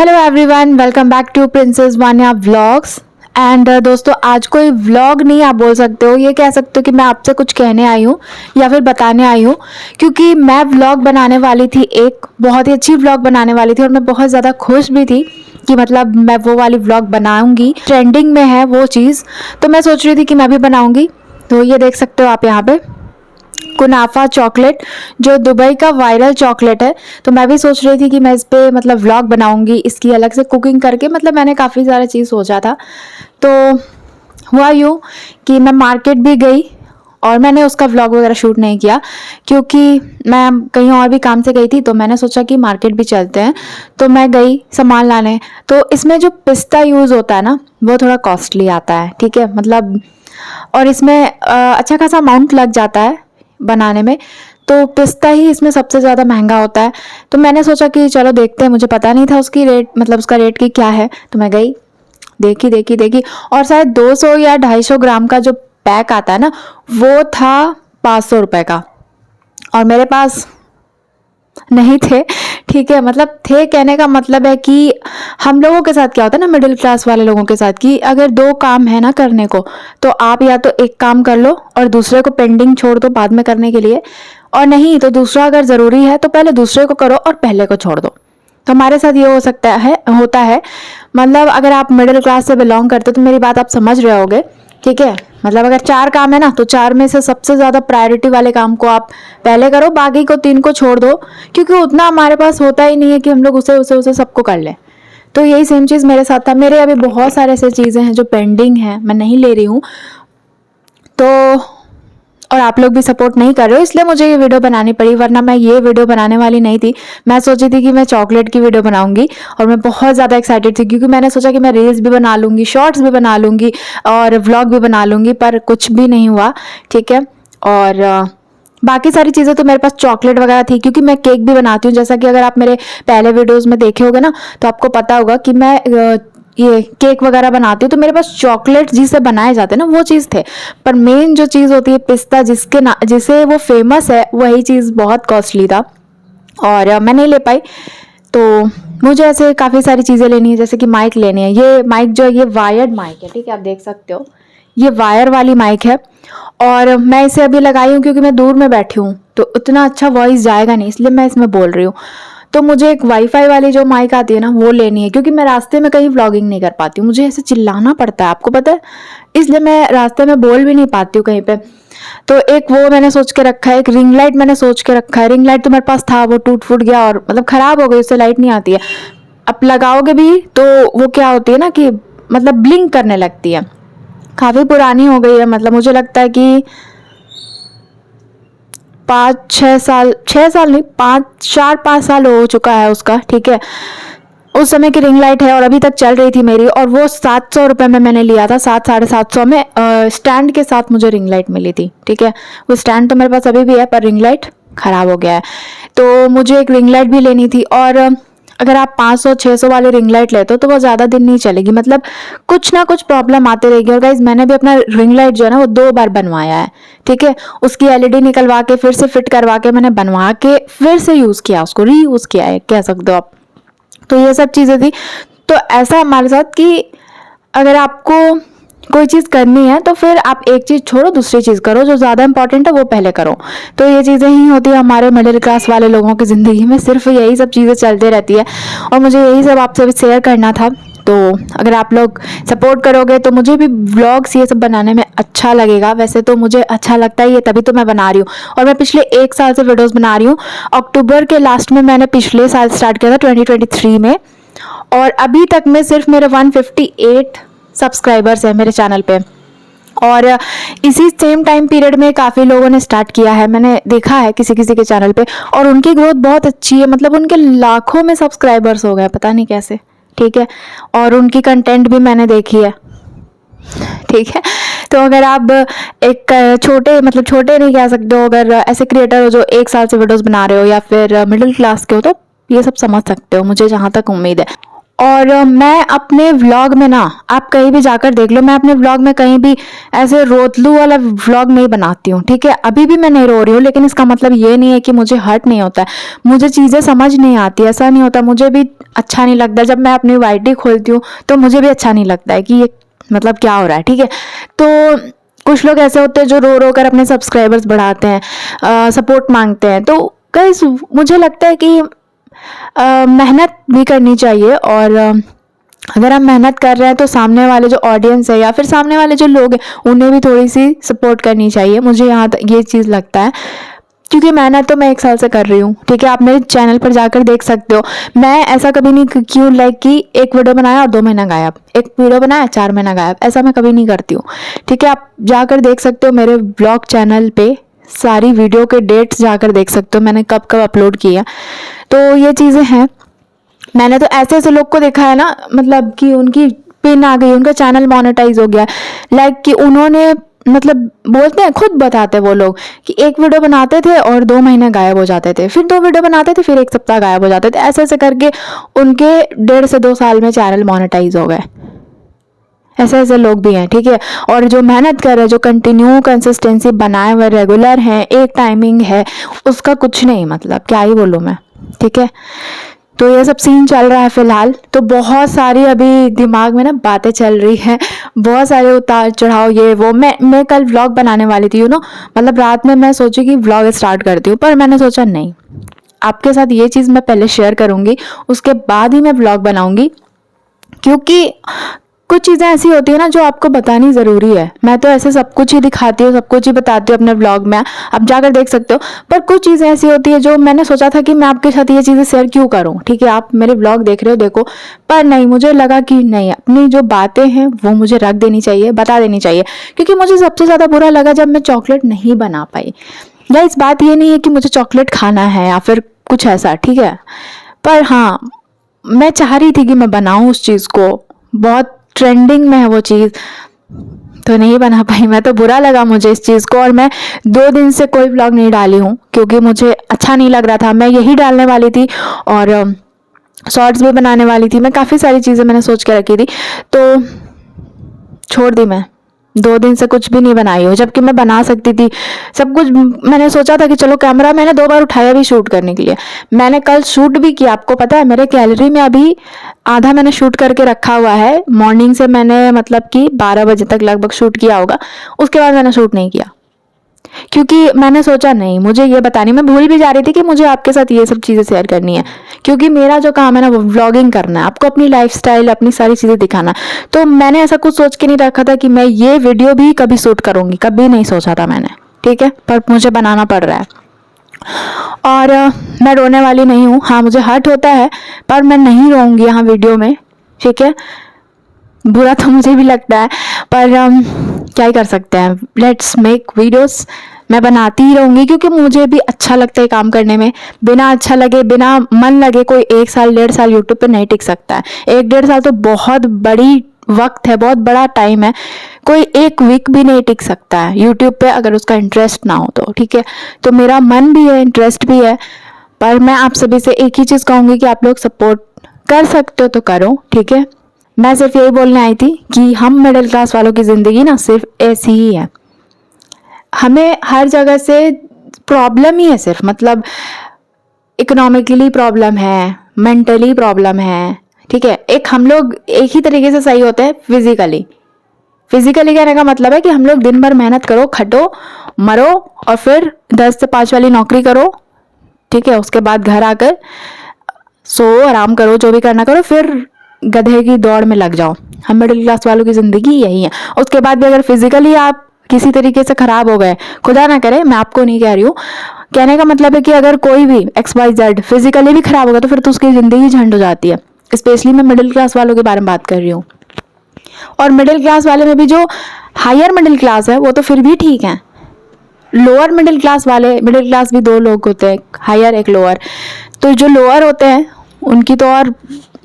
Hello everyone, welcome back to princess Vanya vlogs. And दोस्तों, आज कोई व्लॉग नहीं आप बोल सकते हो, ये कह सकते हो कि मैं आपसे कुछ कहने आई हूँ या फिर बताने आई हूँ, क्योंकि मैं व्लॉग बनाने वाली थी, एक बहुत ही अच्छी व्लॉग बनाने वाली थी और मैं बहुत ज़्यादा खुश भी थी कि मतलब मैं वो वाली व्लॉग बनाऊँगी। ट्रेंडिंग में है वो चीज़, तो मैं सोच रही थी कि मैं भी बनाऊँगी। तो ये देख सकते हो आप यहाँ पे कुनाफा चॉकलेट, जो दुबई का वायरल चॉकलेट है। तो मैं भी सोच रही थी कि मैं इस पे मतलब व्लॉग बनाऊंगी, इसकी अलग से कुकिंग करके। मतलब मैंने काफ़ी सारा चीज़ सोचा था। तो हुआ यूँ कि मैं मार्केट भी गई और मैंने उसका व्लॉग वगैरह शूट नहीं किया, क्योंकि मैं कहीं और भी काम से गई थी। तो मैंने सोचा कि मार्केट भी चलते हैं, तो मैं गई सामान लाने। तो इसमें जो पिस्ता यूज़ होता है ना, वो थोड़ा कॉस्टली आता है, ठीक है। मतलब और इसमें अच्छा खासा अमाउंट लग जाता है बनाने में। तो पिस्ता ही इसमें सबसे ज़्यादा महंगा होता है। तो मैंने सोचा कि चलो देखते हैं, मुझे पता नहीं था उसकी रेट, मतलब उसका रेट की क्या है। तो मैं गई, देखी देखी देखी, और शायद 200 या 250 ग्राम का जो पैक आता है ना, वो था 500 रुपये का। और मेरे पास नहीं थे, ठीक है। मतलब थे, कहने का मतलब है कि हम लोगों के साथ क्या होता है ना, मिडिल क्लास वाले लोगों के साथ, कि अगर दो काम है ना करने को, तो आप या तो एक काम कर लो और दूसरे को पेंडिंग छोड़ दो बाद में करने के लिए, और नहीं तो दूसरा अगर ज़रूरी है तो पहले दूसरे को करो और पहले को छोड़ दो। तो हमारे साथ ये हो सकता है, होता है। मतलब अगर आप मिडिल क्लास से बिलोंग करते हो तो मेरी बात आप समझ रहे होगे, ठीक है। मतलब अगर 4 काम है ना, तो 4 में से सबसे ज़्यादा प्रायोरिटी वाले काम को आप पहले करो, बाकी को 3 को छोड़ दो, क्योंकि उतना हमारे पास होता ही नहीं है कि हम लोग उसे उसे उसे सबको कर लें। तो यही सेम चीज़ मेरे साथ था। मेरे अभी बहुत सारे ऐसे चीज़ें हैं जो पेंडिंग हैं, मैं नहीं ले रही हूँ। तो और आप लोग भी सपोर्ट नहीं कर रहे हो, इसलिए मुझे ये वीडियो बनानी पड़ी, वरना मैं ये वीडियो बनाने वाली नहीं थी। मैं सोची थी कि मैं चॉकलेट की वीडियो बनाऊंगी, और मैं बहुत ज़्यादा एक्साइटेड थी, क्योंकि मैंने सोचा कि मैं रील्स भी बना लूँगी, शॉर्ट्स भी बना लूँगी और व्लॉग भी बना लूँगी, पर कुछ भी नहीं हुआ, ठीक है। और बाकी सारी चीज़ें तो मेरे पास चॉकलेट वगैरह थी, क्योंकि मैं केक भी बनाती हूँ। जैसा कि अगर आप मेरे पहले वीडियोज़ में देखे होगे ना, तो आपको पता होगा कि मैं ये केक वगैरह बनाती हूँ। तो मेरे पास चॉकलेट जिसे बनाए जाते हैं ना, वो चीज़ थे। पर मेन जो चीज़ होती है पिस्ता, जिसे वो फेमस है, वही चीज़ बहुत कॉस्टली था और मैं नहीं ले पाई। तो मुझे ऐसे काफ़ी सारी चीज़ें लेनी है, जैसे कि माइक लेनी है। ये माइक जो है, ये वायर्ड माइक है, ठीक है, आप देख सकते हो, ये वायर वाली माइक है। और मैं इसे अभी लगाई हूँ क्योंकि मैं दूर में बैठी हूँ, तो उतना अच्छा वॉइस जाएगा नहीं, इसलिए मैं इसमें बोल रही हूँ। तो मुझे एक वाईफाई वाली जो माइक आती है ना, वो लेनी है, क्योंकि मैं रास्ते में कहीं व्लॉगिंग नहीं कर पाती हूँ, मुझे ऐसे चिल्लाना पड़ता है, आपको पता है। इसलिए मैं रास्ते में बोल भी नहीं पाती हूँ कहीं पे। तो एक वो मैंने सोच के रखा है, एक रिंग लाइट मैंने सोच के रखा है। रिंग लाइट तो मेरे पास था, वो टूट फूट गया और मतलब ख़राब हो गई, उससे लाइट नहीं आती है। अब लगाओगे भी तो वो क्या होती है ना, कि मतलब ब्लिंक करने लगती है। काफ़ी पुरानी हो गई है, मतलब मुझे लगता है कि 5-6 साल, 6 साल नहीं, 4-5 साल हो चुका है उसका, ठीक है। उस समय की रिंग लाइट है और अभी तक चल रही थी मेरी, और वो 700 रुपये में मैंने लिया था, 700-750 में स्टैंड के साथ मुझे रिंग लाइट मिली थी, ठीक है। वो स्टैंड तो मेरे पास अभी भी है, पर रिंग लाइट ख़राब हो गया है। तो मुझे एक रिंग लाइट भी लेनी थी। और अगर आप 500-600 वाली रिंग लाइट लेते हो तो वो ज़्यादा दिन नहीं चलेगी, मतलब कुछ ना कुछ प्रॉब्लम आती रहेगी। और गाइज, मैंने भी अपना रिंग लाइट जो है ना, वो 2 बार बनवाया है, ठीक है। उसकी एलईडी निकलवा के फिर से फिट करवा के मैंने बनवा के फिर से यूज़ किया, उसको रीयूज़ किया है, कह सकते हो आप। तो ये सब चीज़ें थी। तो ऐसा हमारे साथ कि अगर आपको कोई चीज़ करनी है तो फिर आप एक चीज़ छोड़ो, दूसरी चीज़ करो, जो ज़्यादा इंपॉर्टेंट है वो पहले करो। तो ये चीज़ें ही होती है हमारे मिडिल क्लास वाले लोगों की ज़िंदगी में, सिर्फ यही सब चीज़ें चलती रहती है, और मुझे यही सब आपसे शेयर करना था। तो अगर आप लोग सपोर्ट करोगे तो मुझे भी व्लॉग्स ये सब बनाने में अच्छा लगेगा। वैसे तो मुझे अच्छा लगता ही है, तभी तो मैं बना रही हूँ, और मैं पिछले 1 साल से वीडियोस बना रही हूँ। अक्टूबर के लास्ट में मैंने पिछले साल स्टार्ट किया था, 2023 में, और अभी तक में सिर्फ मेरे 158 सब्सक्राइबर्स हैं मेरे चैनल पे। और इसी सेम टाइम पीरियड में काफ़ी लोगों ने स्टार्ट किया है, मैंने देखा है किसी किसी के चैनल पे, और उनकी ग्रोथ बहुत अच्छी है। मतलब उनके लाखों में सब्सक्राइबर्स हो गए, पता नहीं कैसे, ठीक है। और उनकी कंटेंट भी मैंने देखी है, ठीक है। तो अगर आप एक छोटे, मतलब छोटे नहीं कह सकते हो, अगर ऐसे क्रिएटर हो जो 1 साल से वीडियोस बना रहे हो, या फिर मिडिल क्लास के हो, तो ये सब समझ सकते हो, मुझे जहाँ तक उम्मीद है। और मैं अपने व्लॉग में ना, आप कहीं भी जाकर देख लो, मैं अपने व्लॉग में कहीं भी ऐसे रोतलू वाला व्लॉग नहीं बनाती हूँ, ठीक है। अभी भी मैं नहीं रो रही हूँ, लेकिन इसका मतलब ये नहीं है कि मुझे हर्ट नहीं होता है, मुझे चीज़ें समझ नहीं आती, ऐसा नहीं होता, मुझे भी अच्छा नहीं लगता जब मैं अपनी वाईटी खोलती हूँ, तो मुझे भी अच्छा नहीं लगता है कि ये मतलब क्या हो रहा है, ठीक है। तो कुछ लोग ऐसे होते हैं जो रो रो कर अपने सब्सक्राइबर्स बढ़ाते हैं, सपोर्ट मांगते हैं। तो गाइस, मुझे लगता है कि मेहनत भी करनी चाहिए, और अगर हम मेहनत कर रहे हैं तो सामने वाले जो ऑडियंस है या फिर सामने वाले जो लोग हैं उन्हें भी थोड़ी सी सपोर्ट करनी चाहिए, मुझे यहाँ ये चीज़ लगता है। क्योंकि मेहनत तो मैं 1 साल से कर रही हूँ, ठीक है। आप मेरे चैनल पर जाकर देख सकते हो, मैं ऐसा कभी नहीं क्यों लाइक कि एक वीडियो बनाया और 2 महीना गायब, एक वीडियो बनाया 4 महीना गायब, ऐसा मैं कभी नहीं करती हूँ, ठीक है। आप जाकर देख सकते हो मेरे ब्लॉग चैनल पे, सारी वीडियो के डेट्स जाकर देख सकते हो मैंने कब कब अपलोड किया। तो ये चीज़ें हैं। मैंने तो ऐसे ऐसे लोग को देखा है ना, मतलब कि उनकी पिन आ गई, उनका चैनल मोनेटाइज हो गया, लाइक कि उन्होंने मतलब बोलते हैं, खुद बताते हैं वो लोग कि एक वीडियो बनाते थे और 2 महीने गायब हो जाते थे, फिर 2 वीडियो बनाते थे, फिर 1 सप्ताह गायब हो जाते थे, ऐसे ऐसे करके उनके 1.5 से 2 साल में चैनल मोनेटाइज हो गए। ऐसे ऐसे लोग भी हैं, ठीक है। और जो मेहनत कर रहे हैं, जो कंटिन्यू कंसिस्टेंसी बनाए हुए रेगुलर हैं, एक टाइमिंग है, उसका कुछ नहीं, मतलब क्या ही बोलूँ मैं, ठीक है। तो ये सब सीन चल रहा है फिलहाल। तो बहुत सारी अभी दिमाग में ना बातें चल रही हैं, बहुत सारे उतार चढ़ाव, ये वो। मैं कल व्लॉग बनाने वाली थी, मतलब रात में मैं सोची कि व्लॉग स्टार्ट करती हूँ, पर मैंने सोचा नहीं, आपके साथ ये चीज़ मैं पहले शेयर करूँगी, उसके बाद ही मैं व्लॉग बनाऊँगी। क्योंकि कुछ चीज़ें ऐसी होती है ना जो आपको बतानी ज़रूरी है। मैं तो ऐसे सब कुछ ही दिखाती हूँ, सब कुछ ही बताती हूँ अपने व्लॉग में, आप जाकर देख सकते हो। पर कुछ चीज़ें ऐसी होती है जो मैंने सोचा था कि मैं आपके साथ ये चीज़ें शेयर क्यों करूँ, ठीक है। आप मेरे व्लॉग देख रहे हो, देखो, पर नहीं, मुझे लगा कि नहीं, अपनी जो बातें हैं वो मुझे रख देनी चाहिए, बता देनी चाहिए। क्योंकि मुझे सबसे ज़्यादा बुरा लगा जब मैं चॉकलेट नहीं बना पाई। या इस बात ये नहीं है कि मुझे चॉकलेट खाना है या फिर कुछ ऐसा, ठीक है। पर हाँ, मैं चाह रही थी कि मैं बनाऊँ उस चीज़ को, बहुत ट्रेंडिंग में है वो चीज़, तो नहीं बना पाई मैं। तो बुरा लगा मुझे इस चीज़ को, और मैं 2 दिन से कोई व्लॉग नहीं डाली हूँ क्योंकि मुझे अच्छा नहीं लग रहा था। मैं यही डालने वाली थी और शॉर्ट्स भी बनाने वाली थी, मैं काफ़ी सारी चीज़ें मैंने सोच के रखी थी, तो छोड़ दी मैं। 2 दिन से कुछ भी नहीं बनाई हूँ, जबकि मैं बना सकती थी सब कुछ। मैंने सोचा था कि चलो, कैमरा मैंने 2 बार उठाया भी शूट करने के लिए। मैंने कल शूट भी किया, आपको पता है मेरे गैलरी में अभी आधा मैंने शूट करके रखा हुआ है। मॉर्निंग से मैंने मतलब कि 12 बजे तक लगभग शूट किया होगा, उसके बाद मैंने शूट नहीं किया। क्योंकि मैंने सोचा नहीं, मुझे ये बतानी, मैं भूल भी जा रही थी कि मुझे आपके साथ ये सब चीज़ें शेयर करनी है। क्योंकि मेरा जो काम है ना वो व्लॉगिंग करना है, आपको अपनी लाइफस्टाइल, अपनी सारी चीज़ें दिखाना। तो मैंने ऐसा कुछ सोच के नहीं रखा था कि मैं ये वीडियो भी कभी शूट करूँगी, कभी नहीं सोचा था मैंने, ठीक है। पर मुझे बनाना पड़ रहा है, और मैं रोने वाली नहीं हूँ। हाँ, मुझे हर्ट होता है, पर मैं नहीं रोऊंगी यहाँ वीडियो में, ठीक है। बुरा तो मुझे भी लगता है, पर क्या ही कर सकते हैं, लेट्स मेक वीडियोस। मैं बनाती ही रहूँगी क्योंकि मुझे भी अच्छा लगता है काम करने में। बिना अच्छा लगे, बिना मन लगे, कोई 1 साल 1.5 साल यूट्यूब पे नहीं टिक सकता है। 1-1.5 साल तो बहुत बड़ी वक्त है, बहुत बड़ा टाइम है। कोई 1 वीक भी नहीं टिक सकता है यूट्यूब पे अगर उसका इंटरेस्ट ना हो तो, ठीक है। तो मेरा मन भी है, इंटरेस्ट भी है, पर मैं आप सभी से एक ही चीज़ कहूँगी कि आप लोग सपोर्ट कर सकते हो तो करो, ठीक है। मैं सिर्फ यही बोलने आई थी कि हम मिडिल क्लास वालों की ज़िंदगी ना सिर्फ ऐसी ही है। हमें हर जगह से प्रॉब्लम ही है, सिर्फ मतलब इकोनॉमिकली प्रॉब्लम है, मेंटली प्रॉब्लम है, ठीक है। एक हम लोग एक ही तरीके से सही होते हैं फिजिकली। फिजिकली कहने का मतलब है कि हम लोग दिन भर मेहनत करो, खटो, मरो, और फिर 10 से 5 वाली नौकरी करो, ठीक है। उसके बाद घर आकर सो, आराम करो, जो भी करना करो, फिर गधे की दौड़ में लग जाओ। हम मिडिल क्लास वालों की ज़िंदगी यही है। उसके बाद भी अगर फिजिकली आप किसी तरीके से ख़राब हो गए, खुदा ना करे, मैं आपको नहीं कह रही हूँ, कहने का मतलब है कि अगर कोई भी XYZ फिजिकली भी ख़राब होगा तो फिर तो उसकी ज़िंदगी झंड हो जाती है। स्पेशली मैं मिडिल क्लास वालों के बारे में बात कर रही हूँ। और मिडिल क्लास वाले में भी जो हायर मिडिल क्लास है वो तो फिर भी ठीक है। लोअर मिडिल क्लास वाले, मिडिल क्लास भी 2 लोग होते हैं, एक हायर एक लोअर। तो जो लोअर होते हैं उनकी तो और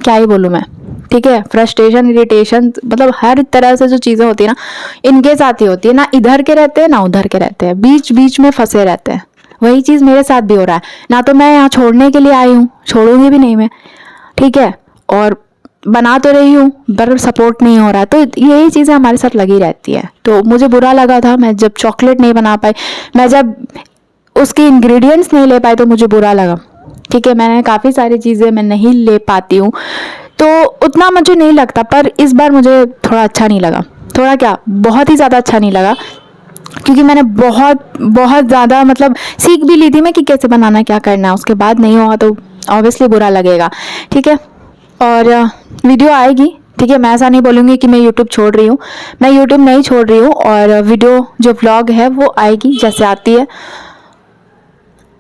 क्या ही बोलूँ मैं, ठीक है। फ्रस्ट्रेशन, इरिटेशन, मतलब हर तरह से जो चीज़ें होती है ना, इनके साथ ही होती है। ना इधर के रहते हैं ना उधर के रहते हैं, बीच बीच में फंसे रहते हैं। वही चीज़ मेरे साथ भी हो रहा है। ना तो मैं यहाँ छोड़ने के लिए आई हूँ, छोड़ूंगी भी नहीं मैं, ठीक है। और बना तो रही हूँ पर सपोर्ट नहीं हो रहा, तो यही चीज़ें हमारे साथ लगी रहती है। तो मुझे बुरा लगा था, मैं जब चॉकलेट नहीं बना पाई, मैं जब उसके इंग्रेडिएंट्स नहीं ले पाई तो मुझे बुरा लगा। ठीक है, मैंने काफ़ी सारी चीज़ें मैं नहीं ले पाती हूँ तो उतना मुझे नहीं लगता, पर इस बार मुझे थोड़ा अच्छा नहीं लगा, थोड़ा क्या बहुत ही ज़्यादा अच्छा नहीं लगा, क्योंकि मैंने बहुत बहुत ज़्यादा मतलब सीख भी ली थी मैं कि कैसे बनाना, क्या करना है। उसके बाद नहीं हुआ तो ऑब्वियसली बुरा लगेगा। ठीक है, और वीडियो आएगी। ठीक है, मैं ऐसा नहीं बोलूँगी कि मैं यूट्यूब छोड़ रही हूँ, मैं यूट्यूब नहीं छोड़ रही हूँ, और वीडियो जो व्लॉग है वो आएगी जैसे आती है।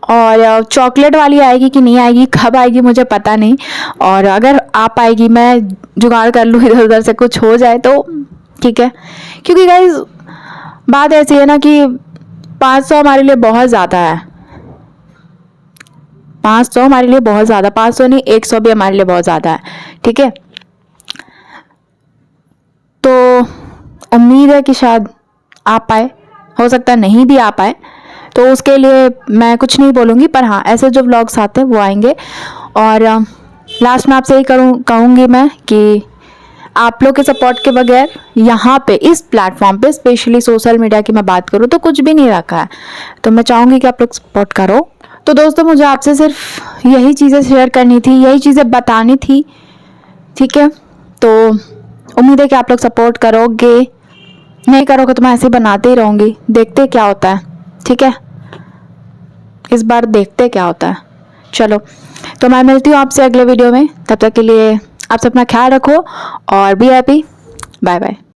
और चॉकलेट वाली आएगी कि नहीं आएगी, कब आएगी मुझे पता नहीं, और अगर आ पाएगी मैं जुगाड़ कर लूँ इधर उधर से, कुछ हो जाए तो ठीक है। क्योंकि गाइज बात ऐसी है ना कि 500 हमारे लिए बहुत ज़्यादा है, 500 हमारे लिए बहुत ज़्यादा, 500 नहीं 100 भी हमारे लिए बहुत ज़्यादा है। ठीक है, तो उम्मीद है कि शायद आ पाए, हो सकता है नहीं भी आ पाए, तो उसके लिए मैं कुछ नहीं बोलूँगी, पर हाँ ऐसे जो व्लॉग्स आते हैं वो आएंगे। और लास्ट में आपसे यही कहूँगी मैं कि आप लोग के सपोर्ट के बगैर यहाँ पे इस प्लेटफॉर्म पे, स्पेशली सोशल मीडिया की मैं बात करूँ तो कुछ भी नहीं रखा है, तो मैं चाहूँगी कि आप लोग सपोर्ट करो। तो दोस्तों मुझे आपसे सिर्फ यही चीज़ें शेयर करनी थी, यही चीज़ें बतानी थी। ठीक है, तो उम्मीद है कि आप लोग सपोर्ट करोगे, नहीं करोगे तो मैं ऐसे ही बनाते ही रहूँगी, देखते क्या होता है। ठीक है, इस बार देखते क्या होता है। चलो, तो मैं मिलती हूँ आपसे अगले वीडियो में, तब तक के लिए आप सब अपना ख्याल रखो और बी हैप्पी। Bye bye.